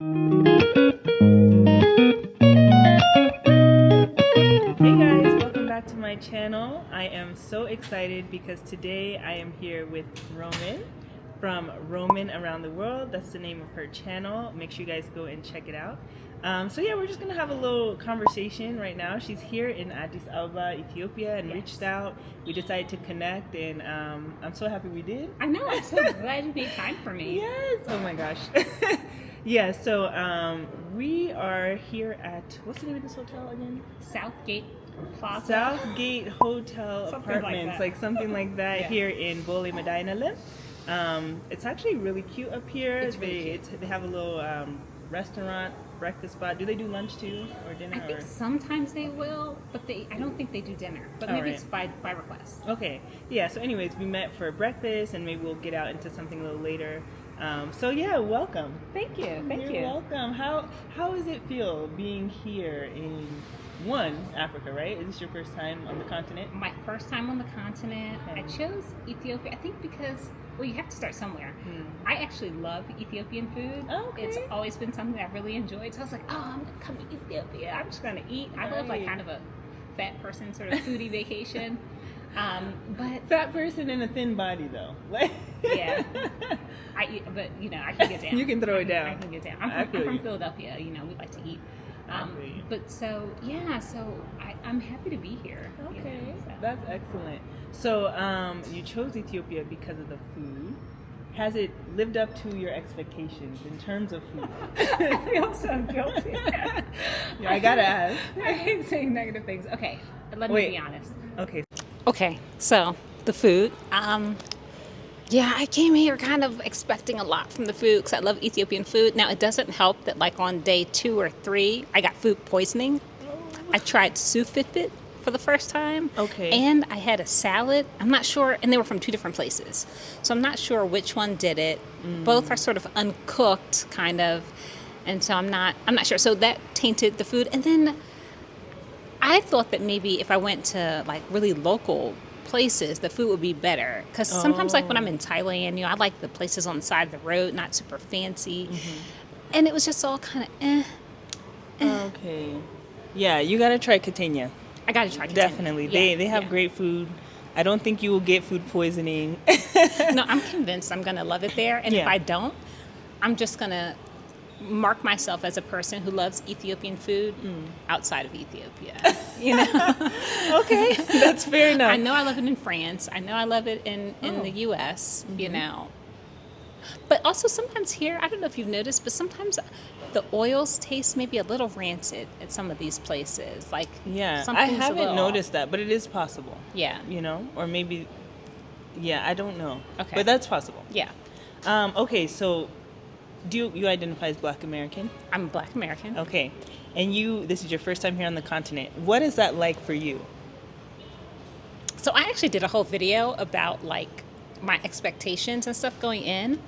Hey guys, welcome back to my channel. I am so excited because today I am here with Roman from Roman Around the World. That's the name of her channel. Make sure you guys go and check it out. So yeah, we're just gonna have a little conversation right now. She's here in Addis Ababa, Ethiopia, and reached out. We decided to connect, and I'm so happy we did. I know, I'm so glad you made time for me. Yes, oh my gosh. Yeah, so we are here at, what's the name of this hotel again? Southgate Plaza. Southgate Hotel Something Apartments, like something like that. Yeah. Here in Bole Medina. It's actually really cute up here. It's really cute. They have a little restaurant, breakfast spot. Do they do lunch too, or dinner? I think sometimes they will, but I don't think they do dinner. But maybe it's by request. Okay, yeah. So, anyways, we met for breakfast, and maybe we'll get out into something a little later. So yeah, welcome. Thank you. Thank You're you. welcome. How does it feel being here in Africa? Right? Is this your first time on the continent? My first time on the continent. Okay. I chose Ethiopia, I think because, well, you have to start somewhere. I actually love Ethiopian food. Okay. It's always been something I've really enjoyed. So I was like, oh, I'm going to come to Ethiopia. I'm just going to eat. I love like kind of a fat person sort of foodie vacation. But Fat person in a thin body though. yeah, I eat, but I can get down. You can throw it down. I can get down. I'm from Philadelphia. We like to eat. But so yeah, so I'm happy to be here. Okay, So. that's excellent. So you chose Ethiopia because of the food. Has it lived up to your expectations in terms of food? I feel so guilty. Yeah, I gotta ask. I hate saying negative things. Okay, let me be honest. Okay, So the food. Yeah, I came here kind of expecting a lot from the food because I love Ethiopian food. Now, it doesn't help that like on day 2 or 3, I got food poisoning. I tried sufit for the first time. Okay. And I had a salad. I'm not sure, and they were from 2 different places. So I'm not sure which one did it. Both are sort of uncooked, kind of. And so I'm not sure. So that tainted the food. And then I thought that maybe if I went to like really local places, the food would be better. Because sometimes like when I'm in Thailand, I like the places on the side of the road, not super fancy. And it was just all kind of Okay. Yeah, you gotta try Catania. I gotta try it. Definitely. They have great food. I don't think you will get food poisoning. No, I'm convinced I'm gonna love it there. And if I don't, I'm just gonna mark myself as a person who loves Ethiopian food outside of Ethiopia. Okay, that's fair enough. I know I love it in France. I know I love it in the U.S., But also sometimes here, I don't know if you've noticed, but sometimes the oils taste maybe a little rancid at some of these places. Like, I haven't noticed that, but it is possible. Yeah. Or maybe, I don't know. Okay. But that's possible. Yeah. Okay, so do you identify as Black American? I'm Black American. Okay. And this is your first time here on the continent. What is that like for you? So I actually did a whole video about like my expectations and stuff going in,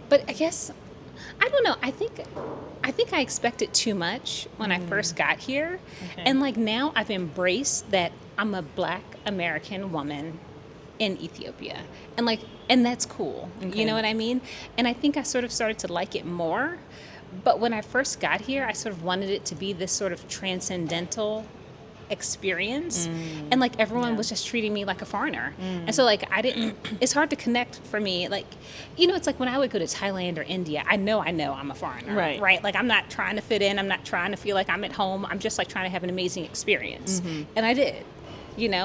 but I guess I don't know. I think I expected too much when I first got here, and like now I've embraced that I'm a Black American woman in Ethiopia, and that's cool. Okay. You know what I mean? And I think I sort of started to like it more. But when I first got here, I sort of wanted it to be this sort of transcendental experience, and like everyone was just treating me like a foreigner, and so like it's hard to connect for me. Like, it's like when I would go to Thailand or India, I know I'm a foreigner, right? Like I'm not trying to fit in, I'm not trying to feel like I'm at home, I'm just like trying to have an amazing experience, and I did.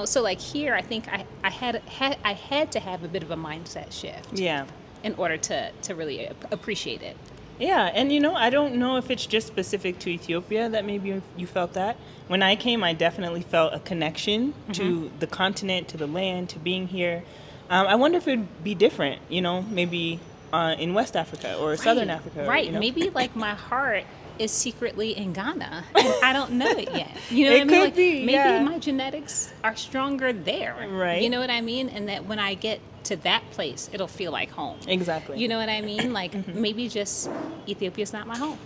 So like here, I think I had to have a bit of a mindset shift, in order to really appreciate it. Yeah, and I don't know if it's just specific to Ethiopia that maybe you felt that. When I came, I definitely felt a connection to the continent, to the land, to being here. I wonder if it would be different, maybe in West Africa or Southern Africa. Right, maybe like my heart is secretly in Ghana, and I don't know it yet. You know what I mean? Could be, maybe my genetics are stronger there. Right. You know what I mean? And that when I get to that place, it'll feel like home. Exactly. You know what I mean? Like maybe just Ethiopia's not my home.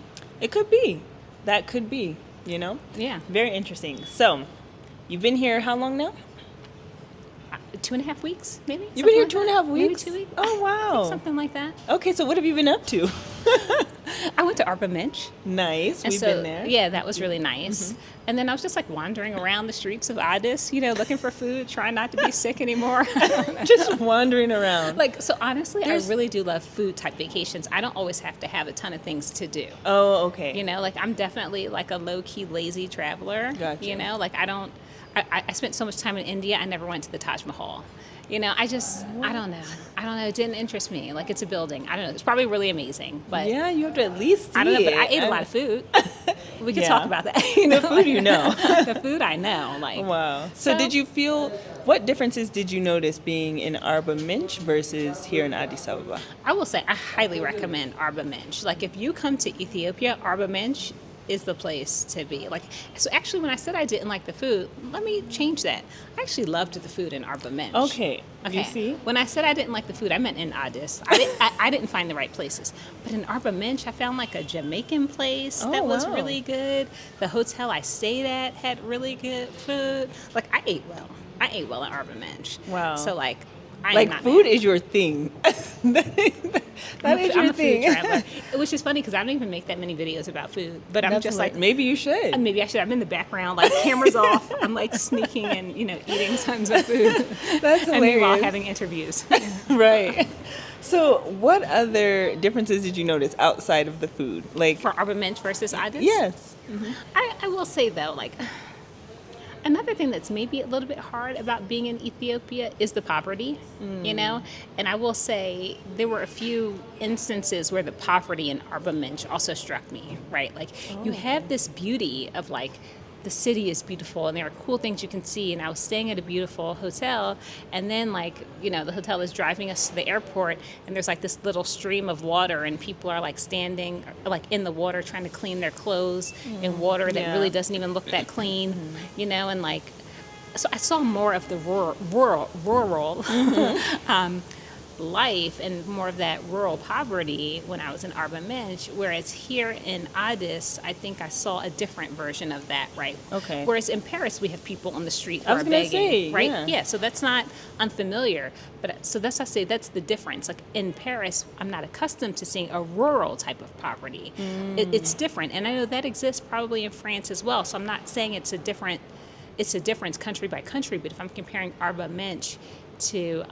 It could be. That could be, Yeah. Very interesting. So, you've been here how long now? 2.5 weeks, maybe? You've been here Something like 2.5 weeks? Maybe 2 weeks. Oh, wow. Something like that. Okay, so what have you been up to? I went to Arba Mensch. Nice. And We've so, been there. yeah, that was really nice. And then I was just like wandering around the streets of Addis, looking for food, trying not to be sick anymore. Just wandering around. So honestly, I really do love food type vacations. I don't always have to have a ton of things to do. Oh, okay. I'm definitely like a low key lazy traveler. Gotcha. I spent so much time in India, I never went to the Taj Mahal. I don't know. It didn't interest me. Like, it's a building. I don't know. It's probably really amazing, but yeah, you have to at least see I don't know. But I it. ate a lot of food. We could Yeah. talk about that. The food you know. The food I know. Wow. So did you feel, what differences did you notice being in Arba Mensch versus here in Addis Ababa? I will say I highly recommend Arba Mensch. Like, if you come to Ethiopia, Arba Mensch is the place to be. So actually, when I said I didn't like the food, let me change that. I actually loved the food in Arba Mensch. Okay. You see? When I said I didn't like the food, I meant in Addis. I didn't find the right places. But in Arba Mensch, I found like a Jamaican place that was wow. really good. The hotel I stayed at had really good food. I ate well. I ate well in Arba Mensch. Wow. So I am not food mad. is your thing. That is I'm your a thing. food traveler. Which is funny because I don't even make that many videos about food. But I'm That's just maybe you should. maybe I should. I'm in the background, cameras off. I'm sneaking and eating tons of food. That's And meanwhile hilarious. having interviews. Right. So what other differences did you notice outside of the food? For Arba Mensch versus Addis? Yes. I will say though, another thing that's maybe a little bit hard about being in Ethiopia is the poverty, And I will say there were a few instances where the poverty in Arba Mensch also struck me, right? You have this beauty of the city is beautiful and there are cool things you can see. And I was staying at a beautiful hotel, and then the hotel is driving us to the airport, and there's this little stream of water, and people are standing in the water trying to clean their clothes in water that Yeah. really doesn't even look that clean, so I saw more of the rural life and more of that rural poverty when I was in Arba Mensch, whereas here in Addis, I think I saw a different version of that, right? Okay. Whereas in Paris, we have people on the street who I was are gonna begging, say, right? yeah. So that's not unfamiliar, but so that's I say that's the difference. In Paris, I'm not accustomed to seeing a rural type of poverty. It's different, and I know that exists probably in France as well. So I'm not saying it's a difference country by country, but if I'm comparing Arba Mensch to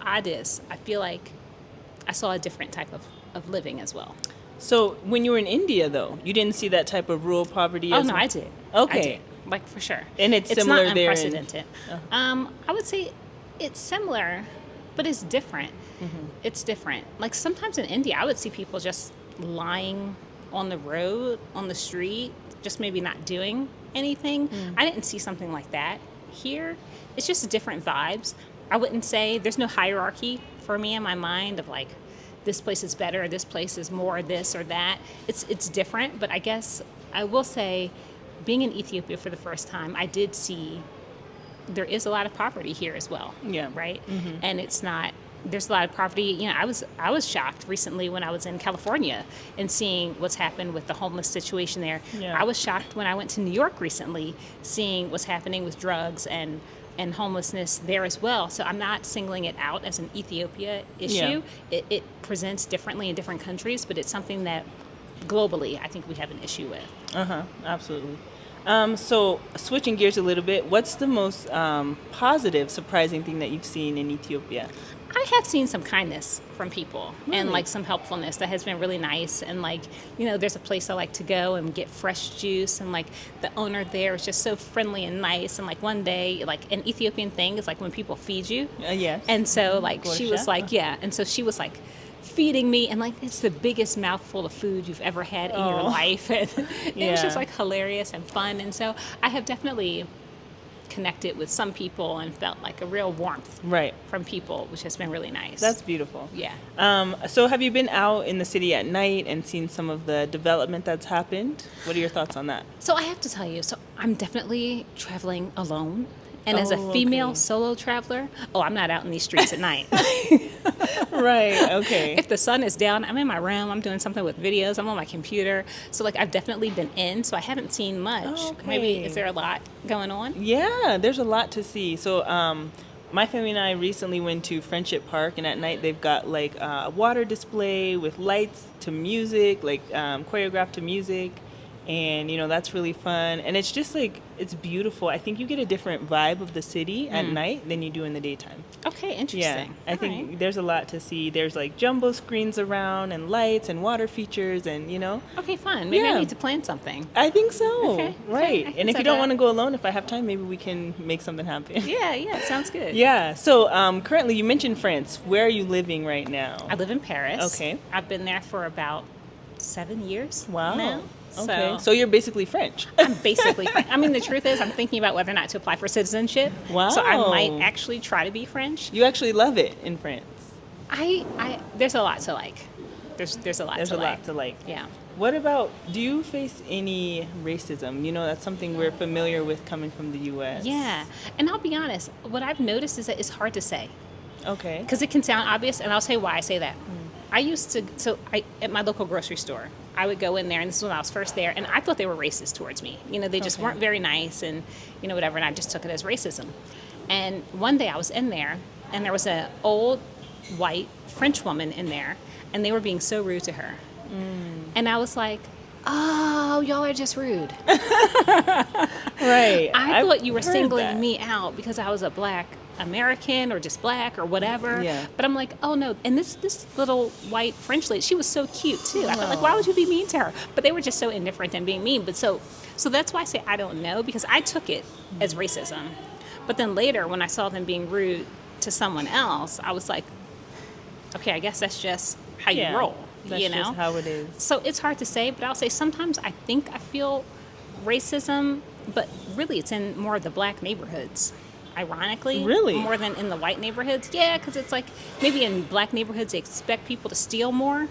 Addis, I feel like I saw a different type of living as well. So when you were in India, though, you didn't see that type of rural poverty Oh as no, well? I did. Okay. I did. For sure. And it's similar not there in- unprecedented. I would say it's similar, but it's different. It's different. Sometimes in India, I would see people just lying on the road, on the street, just maybe not doing anything. I didn't see something like that. Here, it's just different vibes. I wouldn't say there's no hierarchy for me in my mind of this place is better, this place is more this or that. It's different, but I guess I will say being in Ethiopia for the first time, I did see there is a lot of poverty here as well. Yeah. Right? And there's a lot of poverty. I was shocked recently when I was in California and seeing what's happened with the homeless situation there. Yeah. I was shocked when I went to New York recently, seeing what's happening with drugs and homelessness there as well. So I'm not singling it out as an Ethiopia issue. Yeah. It presents differently in different countries, but it's something that globally I think we have an issue with. Absolutely. So switching gears a little bit, what's the most positive, surprising thing that you've seen in Ethiopia? I have seen some kindness from people and Really? some helpfulness that has been really nice. And there's a place I like to go and get fresh juice, and the owner there is just so friendly and nice. And one day, an Ethiopian thing is when people feed you. Yes. And so she was Gorsha. yeah. And so she was feeding me, and it's the biggest mouthful of food you've ever had in your life. And it was just hilarious and fun. And so I have definitely connected with some people and felt a real warmth Right. from people, which has been really nice. That's beautiful. Yeah. So have you been out in the city at night and seen some of the development that's happened? What are your thoughts on that? So I have to tell you, I'm definitely traveling alone. And as a Oh, female okay. solo traveler, I'm not out in these streets at night. Right. Okay. If the sun is down, I'm in my room, I'm doing something with videos, I'm on my computer. So I've definitely been in, so I haven't seen much. Oh, okay. Maybe, is there a lot going on? Yeah, there's a lot to see. So my family and I recently went to Friendship Park, and at night they've got like a water display with lights to music, like choreographed to music. And that's really fun, and it's just like, it's beautiful. I think you get a different vibe of the city at night than you do in the daytime. Okay, interesting. Yeah, I think there's a lot to see. There's like jumbo screens around and lights and water features, and Okay, fun. Maybe I need to plan something. I think so. Okay, Right. okay, And if so you don't that- want to go alone, if I have time, maybe we can make something happen. Yeah, sounds good. Yeah. So currently, you mentioned France. Where are you living right now? I live in Paris. Okay. I've been there for about 7 years Wow. now. Okay. So you're basically French. I'm basically French. I mean, the truth is, I'm thinking about whether or not to apply for citizenship. Wow. So I might actually try to be French. You actually love it in France. There's a lot to like. There's a lot to like. Lot to like. Yeah. What about, do you face any racism? That's something we're familiar with coming from the U.S. Yeah. And I'll be honest, what I've noticed is that it's hard to say. Okay. Because it can sound obvious, and I'll tell you why I say that. I used to, at my local grocery store, I would go in there, and this is when I was first there, and I thought they were racist towards me. They just weren't very nice, and, whatever, and I just took it as racism. And one day I was in there, and there was an old white French woman in there, and they were being so rude to her. And I was like, oh, y'all are just rude. Right. I thought you were heard singling that. me out because I was a black American or just black or whatever. Yeah. But I'm like, oh no. And this little white French lady, she was so cute too. I felt like, why would you be mean to her? But they were just so indifferent and being mean. But so that's why I say I don't know, because I took it as racism. But then later when I saw them being rude to someone else, I was like, okay, I guess that's just how you roll. That's just how it is. So it's hard to say, but I'll say sometimes I think I feel racism, but really it's in more of the black neighborhoods, ironically. Really? More than in the white neighborhoods. Yeah, because it's like maybe in black neighborhoods they expect people to steal more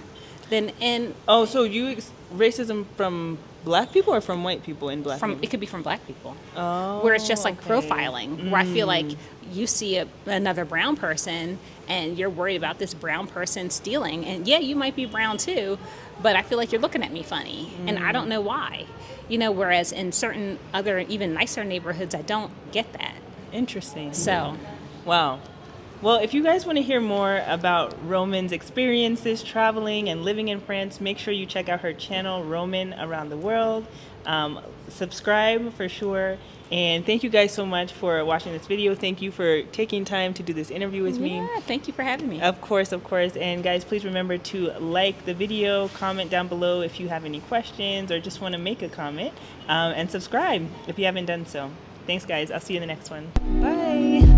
than in... Oh, so racism from black people or from white people in black It could be from black people. Oh, Where it's just like okay. profiling, where I feel like you see another brown person and you're worried about this brown person stealing. And yeah, you might be brown too, but I feel like you're looking at me funny. And I don't know why. Whereas in certain other, even nicer neighborhoods, I don't get that. Interesting. So, wow. Well, if you guys want to hear more about Roman's experiences traveling and living in France, make sure you check out her channel, Roman Around the World. Subscribe for sure. And thank you guys so much for watching this video. Thank you for taking time to do this interview with me. yeah, thank you for having me. Of course. And guys, please remember to like the video, comment down below if you have any questions or just want to make a comment, and subscribe if you haven't done so. Thanks, guys. I'll see you in the next one. Bye.